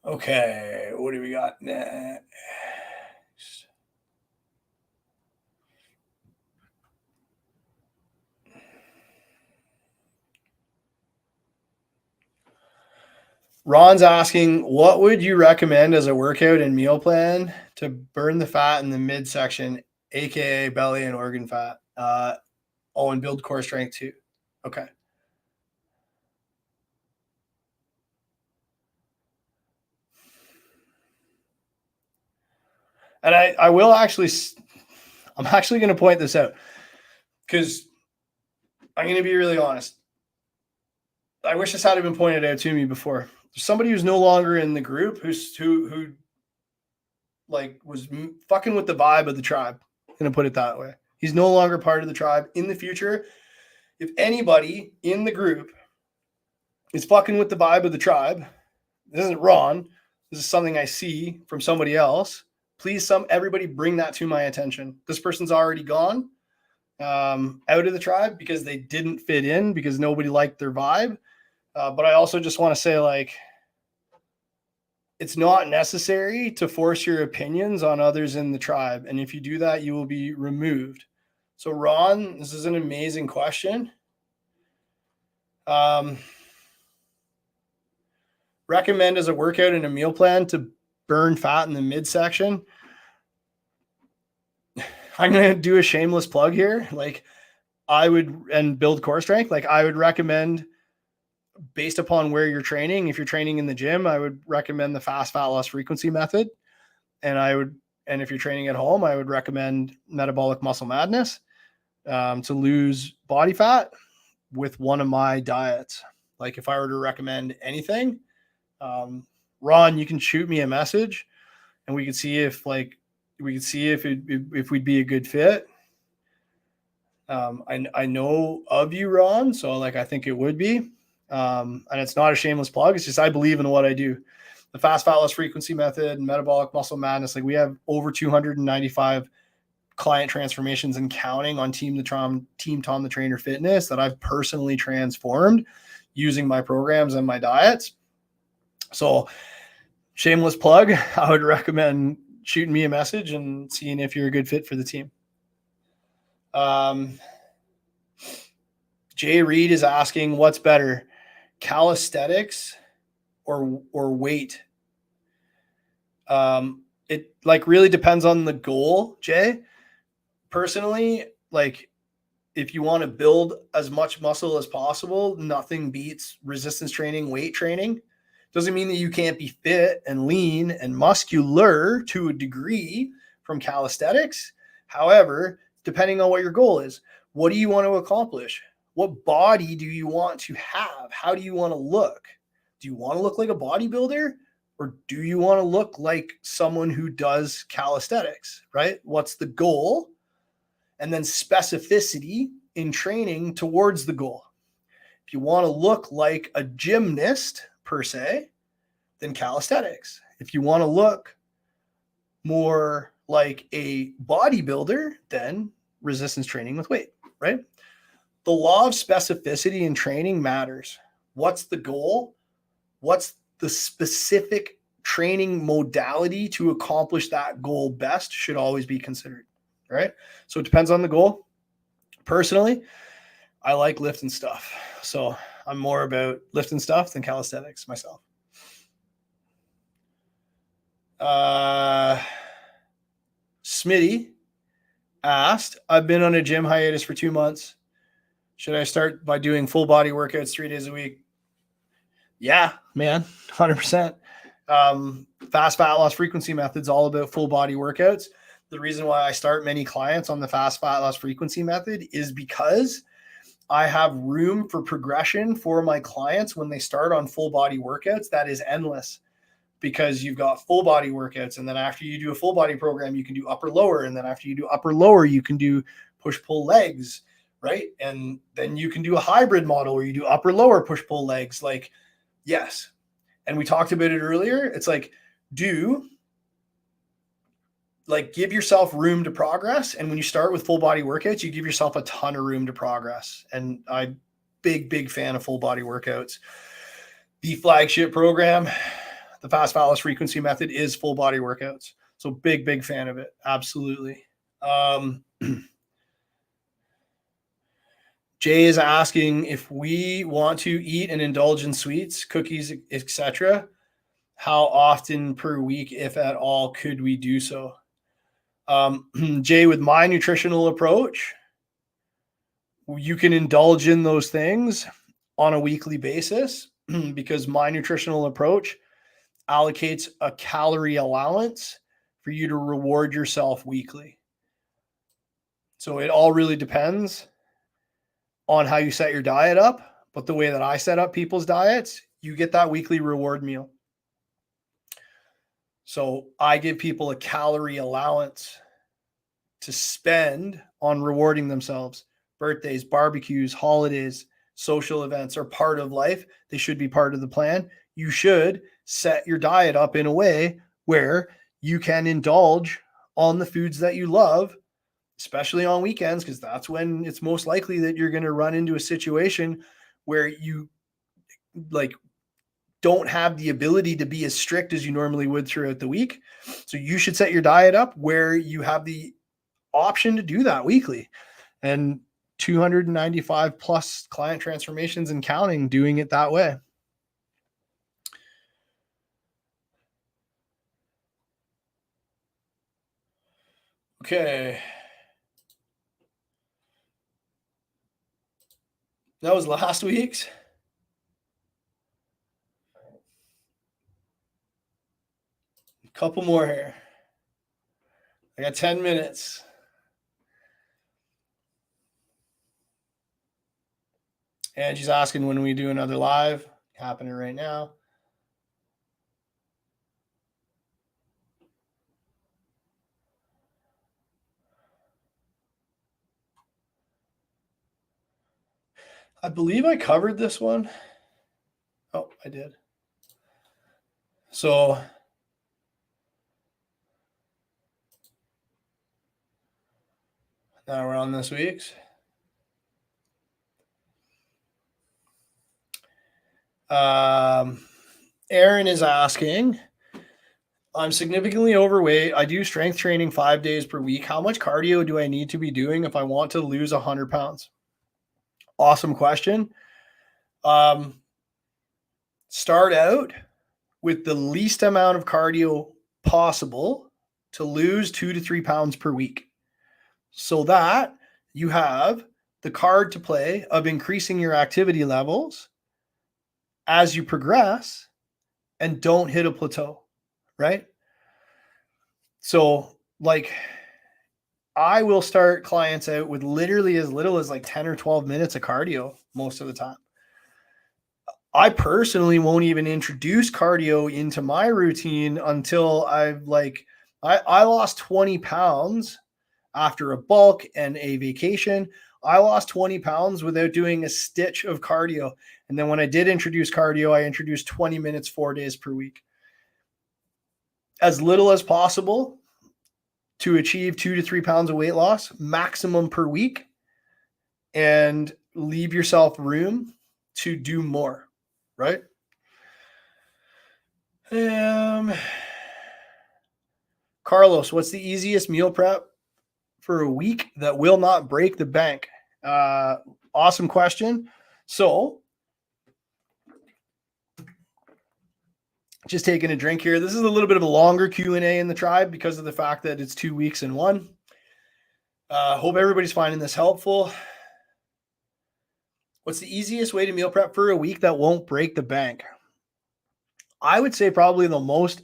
Okay, what do we got next? Ron's asking, what would you recommend as a workout and meal plan to burn the fat in the midsection, aka belly and organ fat? And build core strength too. Okay. And I will actually, I'm actually going to point this out because I'm going to be really honest. I wish this had been pointed out to me before. There's somebody who's no longer in the group who like was fucking with the vibe of the tribe. I'm going to put it that way. He's no longer part of the tribe. In the future, if anybody in the group is fucking with the vibe of the tribe, this isn't Ron. This is something I see from somebody else. Please, everybody bring that to my attention. This person's already gone out of the tribe because they didn't fit in, because nobody liked their vibe. But I also just want to say, like, it's not necessary to force your opinions on others in the tribe. And if you do that, you will be removed. So, Ron, this is an amazing question. Recommend as a workout and a meal plan to burn fat in the midsection. I'm going to do a shameless plug here. Like, and build core strength. Like, I would recommend, based upon where you're training, if you're training in the gym, I would recommend the fast fat loss frequency method. And if you're training at home, I would recommend Metabolic Muscle Madness to lose body fat with one of my diets. Like, if I were to recommend anything, Ron, you can shoot me a message and we could see if we'd be a good fit. I know of you, Ron, so like I think it would be. And it's not a shameless plug. It's just I believe in what I do. The fast fat loss frequency method and Metabolic Muscle Madness. Like, we have over 295 client transformations and counting on Team Tom the Trainer Fitness that I've personally transformed using my programs and my diets. So, shameless plug, I would recommend shooting me a message and seeing if you're a good fit for the team. Jay Reed is asking, what's better, calisthenics or weight? It like really depends on the goal, Jay. Personally, like, if you want to build as much muscle as possible, nothing beats resistance training, weight training. Doesn't mean that you can't be fit and lean and muscular to a degree from calisthenics. However, depending on what your goal is, what do you want to accomplish? What body do you want to have? How do you want to look? Do you want to look like a bodybuilder, or do you want to look like someone who does calisthenics, right? What's the goal? And then specificity in training towards the goal. If you want to look like a gymnast per se, then calisthenics. If you want to look more like a bodybuilder, then resistance training with weight, right? The law of specificity in training matters. What's the goal? What's the specific training modality to accomplish that goal best should always be considered, right? So it depends on the goal. Personally, I like lifting stuff. So I'm more about lifting stuff than calisthenics myself. Smitty asked, I've been on a gym hiatus for 2 months. Should I start by doing full body workouts 3 days a week? Yeah, man, 100%. Fast fat loss frequency method's all about full body workouts. The reason why I start many clients on the fast fat loss frequency method is because I have room for progression for my clients when they start on full body workouts. That is endless, because you've got full body workouts. And then after you do a full body program, you can do upper lower. And then after you do upper lower, you can do push pull legs, right? And then you can do a hybrid model where you do upper lower push pull legs. Like, yes. And we talked about it earlier. It's like, give yourself room to progress. And when you start with full body workouts, you give yourself a ton of room to progress. And I'm big fan of full body workouts. The flagship program, the fast fat loss frequency method, is full body workouts. So big fan of it. Absolutely. Jay is asking if we want to eat and indulge in sweets, cookies, etc. How often per week, if at all, could we do so? Jay, with my nutritional approach, you can indulge in those things on a weekly basis because my nutritional approach allocates a calorie allowance for you to reward yourself weekly. So it all really depends on how you set your diet up. But the way that I set up people's diets, you get that weekly reward meal. So I give people a calorie allowance to spend on rewarding themselves. Birthdays, barbecues, holidays, social events are part of life. They should be part of the plan. You should set your diet up in a way where you can indulge on the foods that you love, especially on weekends, because that's when it's most likely that you're going to run into a situation where you like don't have the ability to be as strict as you normally would throughout the week. So you should set your diet up where you have the option to do that weekly. And 295 plus client transformations and counting doing it that way. Okay. That was last week's. A couple more here. I got 10 minutes. And she's asking when we do another live. Happening right now. I believe I covered this one. Oh, I did. So now we're on this week's. Aaron is asking, I'm significantly overweight. I do strength training 5 days per week. How much cardio do I need to be doing if I want to lose 100 pounds? Awesome question. Start out with the least amount of cardio possible to lose 2 to 3 pounds per week, so that you have the card to play of increasing your activity levels as you progress and don't hit a plateau, right? So like I will start clients out with literally as little as like 10 or 12 minutes of cardio most of the time. I personally won't even introduce cardio into my routine until I've I lost 20 pounds after a bulk and a vacation. I lost 20 pounds without doing a stitch of cardio. And then when I did introduce cardio, I introduced 20 minutes, 4 days per week. As little as possible to achieve 2 to 3 pounds of weight loss, maximum per week, and leave yourself room to do more, right? Carlos, what's the easiest meal prep for a week that will not break the bank? Awesome question. So just taking a drink here. This is a little bit of a longer Q&A in the tribe because of the fact that it's 2 weeks in one. Hope everybody's finding this helpful. What's the easiest way to meal prep for a week that won't break the bank? I would say probably the most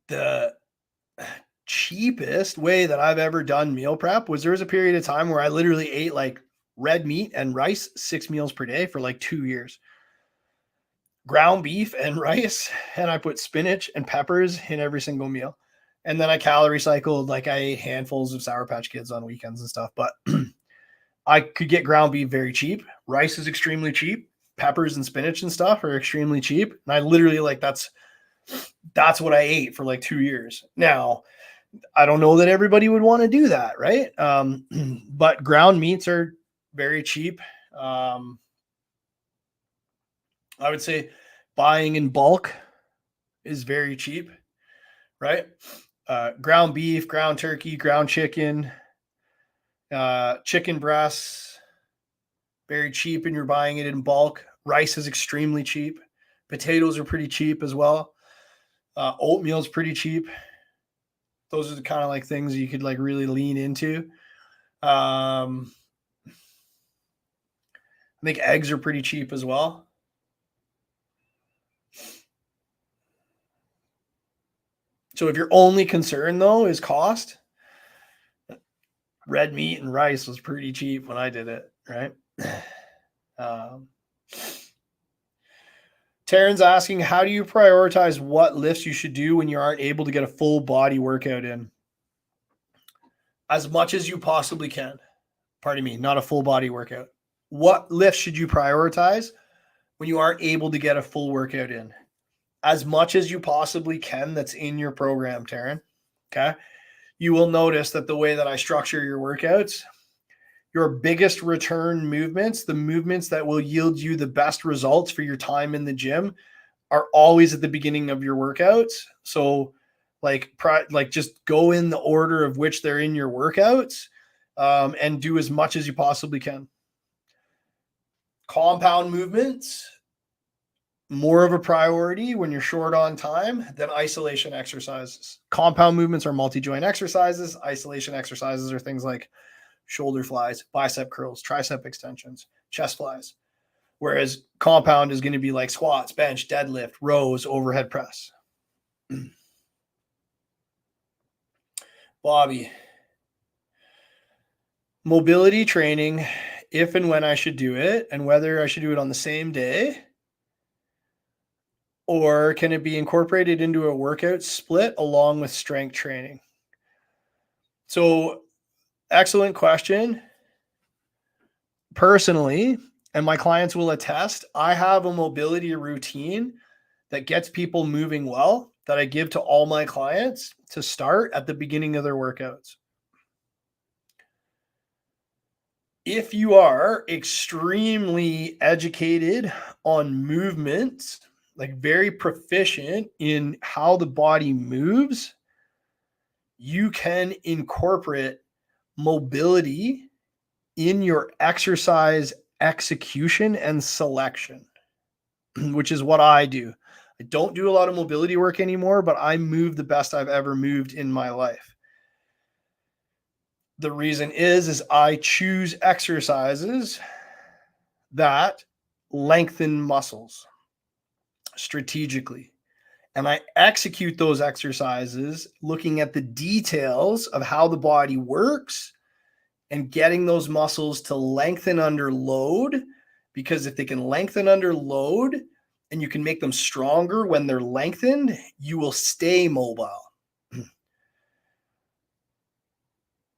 the cheapest way that I've ever done meal prep was there was a period of time where I literally ate like red meat and rice 6 meals per day for like 2 years. Ground beef and rice, and I put spinach and peppers in every single meal. And then I calorie cycled, like I ate handfuls of Sour Patch Kids on weekends and stuff. But I could get ground beef very cheap. Rice is extremely cheap. Peppers and spinach and stuff are extremely cheap. And I literally that's what I ate for like 2 years. Now, I don't know that everybody would want to do that, right? But ground meats are very cheap. I would say buying in bulk is very cheap, right? Ground beef, ground turkey, ground chicken, Chicken breasts, very cheap, and you're buying it in bulk. Rice is extremely cheap. Potatoes are pretty cheap as well. Oatmeal is pretty cheap. Those are the kind of like things you could like really lean into. I think eggs are pretty cheap as well. So if your only concern though is cost, red meat and rice was pretty cheap when I did it, right? Taryn's asking, how do you prioritize what lifts you should do when you aren't able to get a full body workout in? As much as you possibly can. Pardon me, not a full body workout. What lifts should you prioritize when you aren't able to get a full workout in? As much as you possibly can that's in your program, Taryn. Okay. You will notice that the way that I structure your workouts, your biggest return movements, the movements that will yield you the best results for your time in the gym, are always at the beginning of your workouts. So like just go in the order of which they're in your workouts, and do as much as you possibly can. Compound movements, more of a priority when you're short on time than isolation exercises. Compound movements are multi-joint exercises. Isolation exercises are things like shoulder flies, bicep curls, tricep extensions, chest flies. Whereas compound is going to be like squats, bench, deadlift, rows, overhead press. Bobby, mobility training, if and when I should do it, and whether I should do it on the same day, or can it be incorporated into a workout split along with strength training? So, excellent question. Personally, and my clients will attest, I have a mobility routine that gets people moving well that I give to all my clients to start at the beginning of their workouts. If you are extremely educated on movement, like very proficient in how the body moves, you can incorporate mobility in your exercise execution and selection, which is what I do. I don't do a lot of mobility work anymore, but I move the best I've ever moved in my life. The reason is I choose exercises that lengthen muscles strategically. And I execute those exercises looking at the details of how the body works and getting those muscles to lengthen under load. Because if they can lengthen under load and you can make them stronger when they're lengthened, you will stay mobile.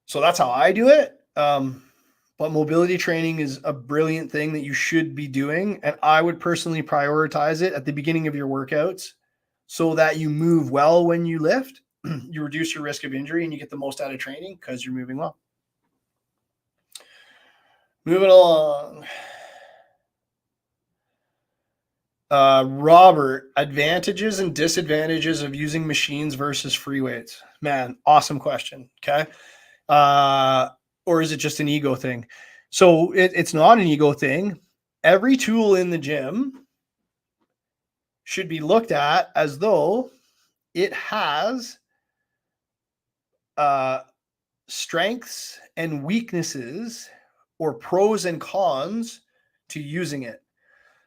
So that's how I do it. But mobility training is a brilliant thing that you should be doing. And I would personally prioritize it at the beginning of your workouts so that you move well when you lift, you reduce your risk of injury, and you get the most out of training because you're moving well. Moving along. Robert, advantages and disadvantages of using machines versus free weights. Man, awesome question. Okay. Or is it just an ego thing? So it's not an ego thing. Every tool in the gym should be looked at as though it has strengths and weaknesses or pros and cons to using it.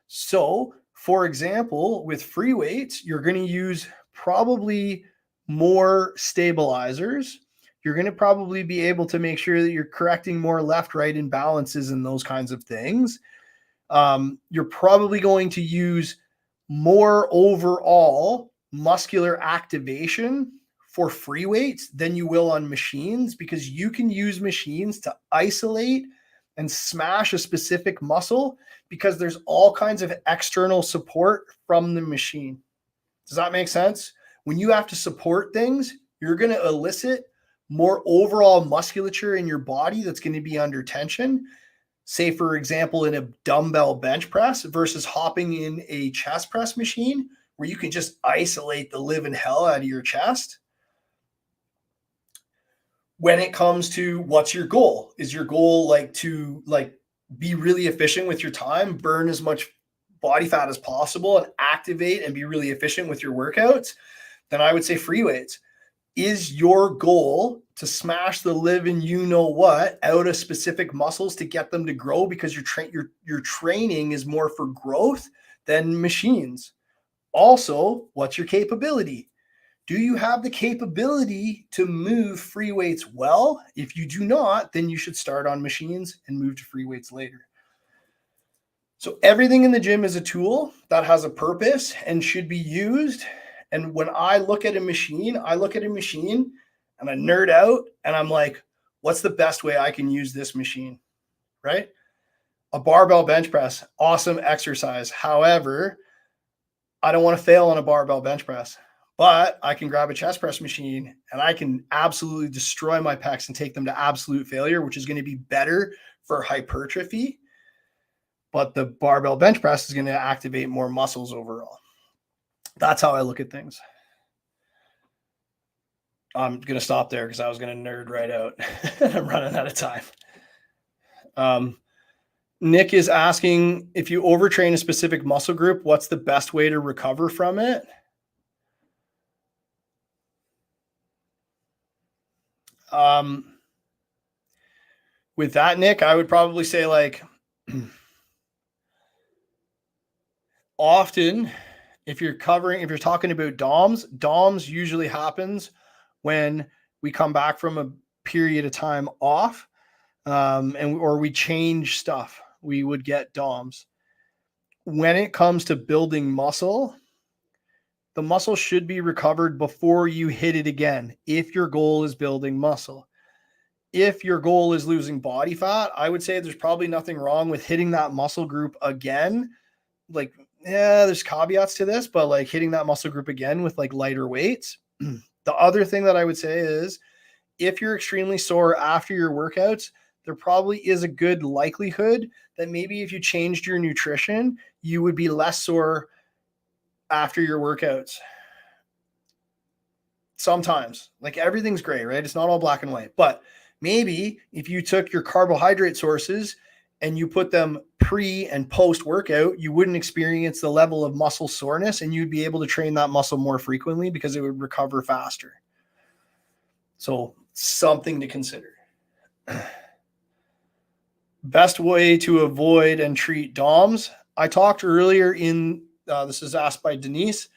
So, for example, with free weights, you're going to use probably more stabilizers. You're going to probably be able to make sure that you're correcting more left, right imbalances and those kinds of things. You're probably going to use more overall muscular activation for free weights than you will on machines, because you can use machines to isolate and smash a specific muscle because there's all kinds of external support from the machine. Does that make sense? When you have to support things, you're going to elicit more overall musculature in your body that's going to be under tension. Say, for example, in a dumbbell bench press versus hopping in a chest press machine where you can just isolate the living hell out of your chest. When it comes to what's your goal, is your goal like to be really efficient with your time, burn as much body fat as possible and activate and be really efficient with your workouts? Then I would say free weights. Is your goal to smash the living you know what out of specific muscles to get them to grow because your training is more for growth than machines? Also, what's your capability? Do you have the capability to move free weights well? If you do not, then you should start on machines and move to free weights later. So everything in the gym is a tool that has a purpose and should be used. And when I look at a machine, and I nerd out and I'm like, what's the best way I can use this machine? Right? A barbell bench press, awesome exercise. However, I don't want to fail on a barbell bench press, but I can grab a chest press machine and I can absolutely destroy my pecs and take them to absolute failure, which is going to be better for hypertrophy. But the barbell bench press is going to activate more muscles overall. That's how I look at things. I'm going to stop there because I was going to nerd right out. I'm running out of time. Nick is asking, if you overtrain a specific muscle group, what's the best way to recover from it? With that, Nick, I would probably say like often if you're talking about DOMs usually happens when we come back from a period of time off, or we change stuff, we would get DOMs. When it comes to building muscle, the muscle should be recovered before you hit it again. If your goal is building muscle, if your goal is losing body fat, I would say there's probably nothing wrong with hitting that muscle group again. Like, yeah, there's caveats to this, but like hitting that muscle group again with like lighter weights. The other thing that I would say is if you're extremely sore after your workouts, there probably is a good likelihood that maybe if you changed your nutrition, you would be less sore after your workouts. Sometimes, like everything's gray, right? It's not all black and white, but maybe if you took your carbohydrate sources and you put them pre and post workout, you wouldn't experience the level of muscle soreness and you'd be able to train that muscle more frequently because it would recover faster. So something to consider. Best way to avoid and treat DOMs. I talked earlier this is asked by Denise.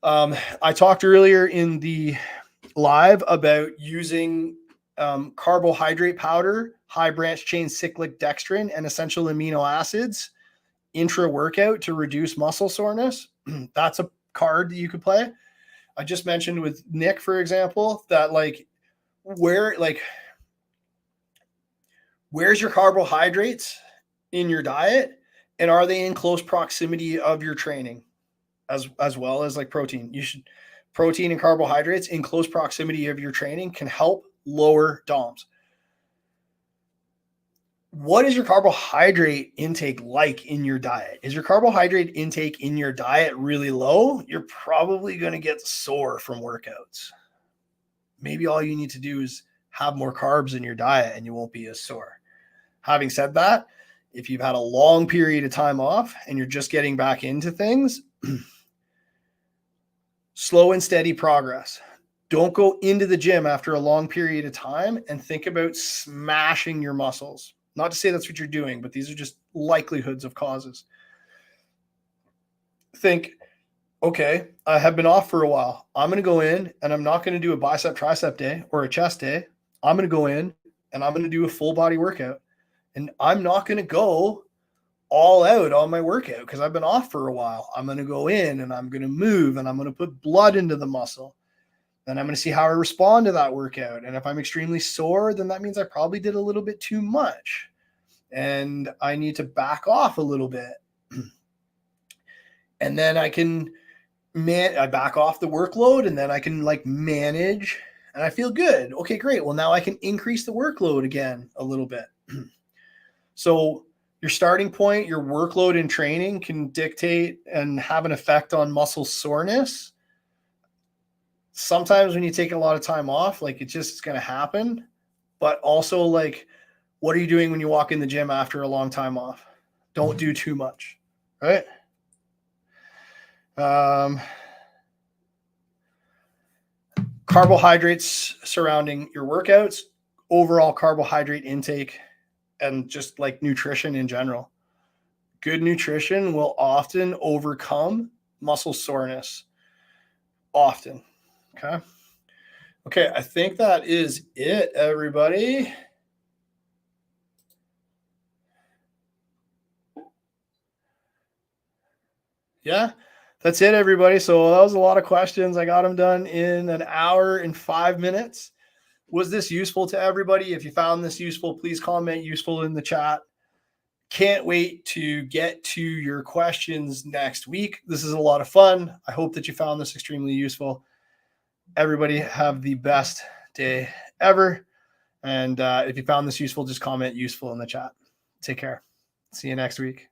I talked earlier in the live about using carbohydrate powder, high branch chain cyclic dextrin, and essential amino acids intra-workout to reduce muscle soreness. That's a card that you could play. I just mentioned with Nick, for example, that where's your carbohydrates in your diet, and are they in close proximity of your training, as well as like protein? Protein and carbohydrates in close proximity of your training can help lower DOMs. What is your carbohydrate intake like in your diet? Is your carbohydrate intake in your diet really low? You're probably going to get sore from workouts. Maybe all you need to do is have more carbs in your diet and you won't be as sore. Having said that, if you've had a long period of time off and you're just getting back into things, slow and steady progress. Don't go into the gym after a long period of time and think about smashing your muscles. Not to say that's what you're doing, but these are just likelihoods of causes. Think, okay, I have been off for a while. I'm going to go in and I'm not going to do a bicep tricep day or a chest day. I'm going to go in and I'm going to do a full body workout. And I'm not going to go all out on my workout because I've been off for a while. I'm going to go in and I'm going to move and I'm going to put blood into the muscle. Then I'm going to see how I respond to that workout. And if I'm extremely sore, then that means I probably did a little bit too much and I need to back off a little bit. And then I back off the workload and then I can like manage and I feel good. Okay, great. Well, now I can increase the workload again a little bit. So your starting point, your workload in training can dictate and have an effect on muscle soreness. sometimes when you take a lot of time off, like it's just going to happen. But also, like, what are you doing when you walk in the gym after a long time off? Don't do too much, right? Carbohydrates surrounding your workouts, overall carbohydrate intake, and just like nutrition in general. Good nutrition will often overcome muscle soreness. Often. Okay. Okay. I think that is it, everybody. Yeah, that's it, everybody. So that was a lot of questions. I got them done in an hour and 5 minutes. Was this useful to everybody? If you found this useful, please comment useful in the chat. Can't wait to get to your questions next week. This is a lot of fun. I hope that you found this extremely useful. Everybody have the best day ever. And if you found this useful, just comment useful in the chat. Take care. See you next week.